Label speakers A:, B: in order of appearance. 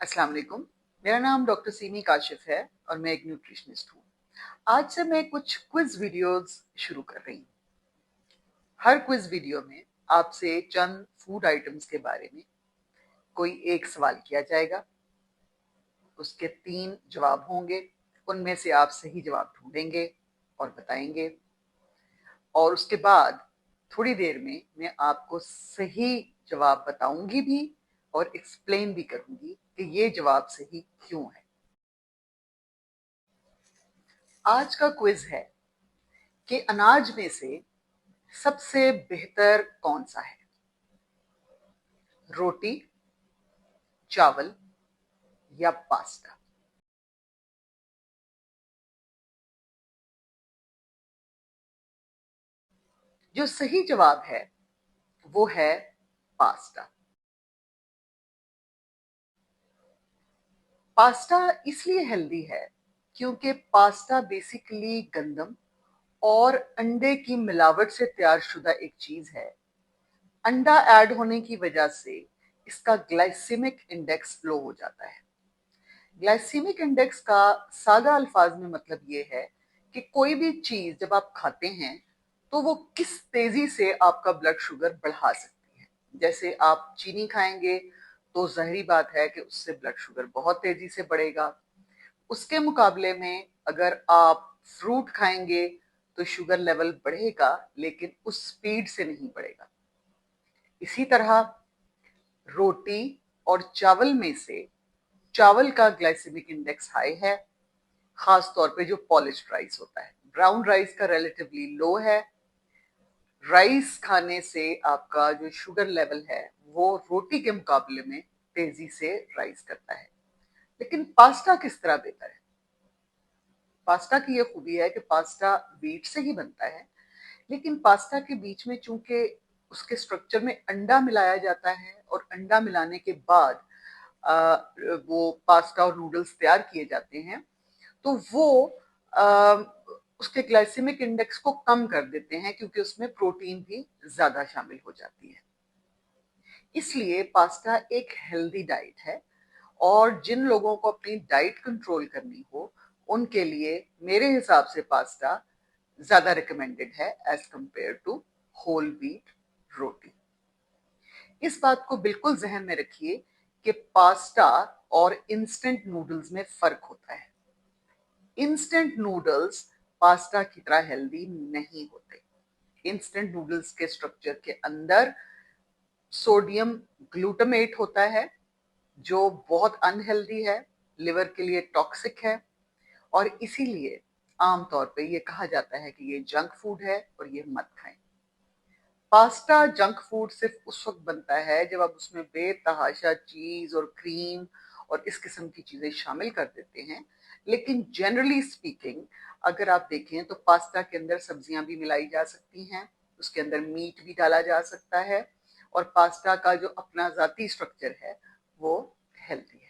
A: अस्सलाम वालेकुम। मेरा नाम डॉक्टर सीमी काशिफ है और मैं एक न्यूट्रिशनिस्ट हूँ। आज से मैं कुछ क्विज वीडियोस शुरू कर रही हूँ। हर क्विज वीडियो में आपसे चंद फूड आइटम्स के बारे में कोई एक सवाल किया जाएगा। उसके 3 जवाब होंगे। उनमें से आप सही जवाब ढूंढेंगे और बताएंगे, और उसके बाद थोड़ी देर में मैं आपको सही जवाब बताऊंगी भी और एक्सप्लेन भी करूंगी कि ये जवाब सही क्यों है। आज का क्विज है कि अनाज में से सबसे बेहतर कौन सा है? रोटी, चावल या पास्ता? जो सही जवाब है वो है पास्ता। पास्ता इसलिए हेल्दी है क्योंकि पास्ता बेसिकली गंदम और अंडे की मिलावट से तैयार शुदा एक चीज है। अंडा ऐड होने की वजह से इसका ग्लाइसेमिक इंडेक्स लो हो जाता है। ग्लाइसेमिक इंडेक्स का सादा अल्फाज में मतलब ये है कि कोई भी चीज जब आप खाते हैं तो वो किस तेजी से आपका ब्लड शुगर बढ़ा सकती है। जैसे आप चीनी खाएंगे तो जाहिर बात है कि उससे ब्लड शुगर बहुत तेजी से बढ़ेगा। उसके मुकाबले में अगर आप फ्रूट खाएंगे तो शुगर लेवल बढ़ेगा, लेकिन उस स्पीड से नहीं बढ़ेगा। इसी तरह रोटी और चावल में से चावल का ग्लाइसेमिक इंडेक्स हाई है, खास तौर पे जो पॉलिश्ड राइस होता है। ब्राउन राइस का रिलेटिवली लो है। राइस खाने से आपका जो शुगर लेवल है वो रोटी के मुकाबले में तेजी से राइज करता है। लेकिन पास्ता किस तरह बेहतर है? पास्ता की ये खूबी है कि पास्ता व्हीट से ही बनता है, लेकिन पास्ता के बीच में चूंकि उसके स्ट्रक्चर में अंडा मिलाया जाता है और अंडा मिलाने के बाद वो पास्ता और नूडल्स तैयार किए जाते हैं, तो वो आ, उसके ग्लाइसेमिक इंडेक्स को कम कर देते हैं क्योंकि उसमें प्रोटीन भी ज्यादा शामिल हो जाती है। इसलिए पास्ता एक हेल्दी डाइट है, और जिन लोगों को अपनी डाइट कंट्रोल करनी हो उनके लिए मेरे हिसाब से पास्ता ज्यादा रिकमेंडेड है as compare to whole wheat roti. इस बात को बिल्कुल जहन में रखिए कि पास्ता और इंस्टेंट नूडल्स में फर्क होता है। इंस्टेंट नूडल्स पास्ता की तरह हेल्दी नहीं होते। इंस्टेंट नूडल्स के स्ट्रक्चर के अंदर सोडियम ग्लूटामेट होता है जो बहुत अनहेल्दी है, लिवर के लिए टॉक्सिक है, और इसीलिए आमतौर पे ये कहा जाता है कि ये जंक फूड है और ये मत खाएं। पास्ता जंक फूड सिर्फ उस वक्त बनता है जब आप उसमें बेतहाशा चीज और क्रीम और इस किस्म की चीजें शामिल कर देते हैं। लेकिन जनरली स्पीकिंग अगर आप देखें तो पास्ता के अंदर सब्जियां भी मिलाई जा सकती हैं, उसके अंदर मीट भी डाला जा सकता है, और पास्ता का जो अपना जाती स्ट्रक्चर है वो हेल्दी है।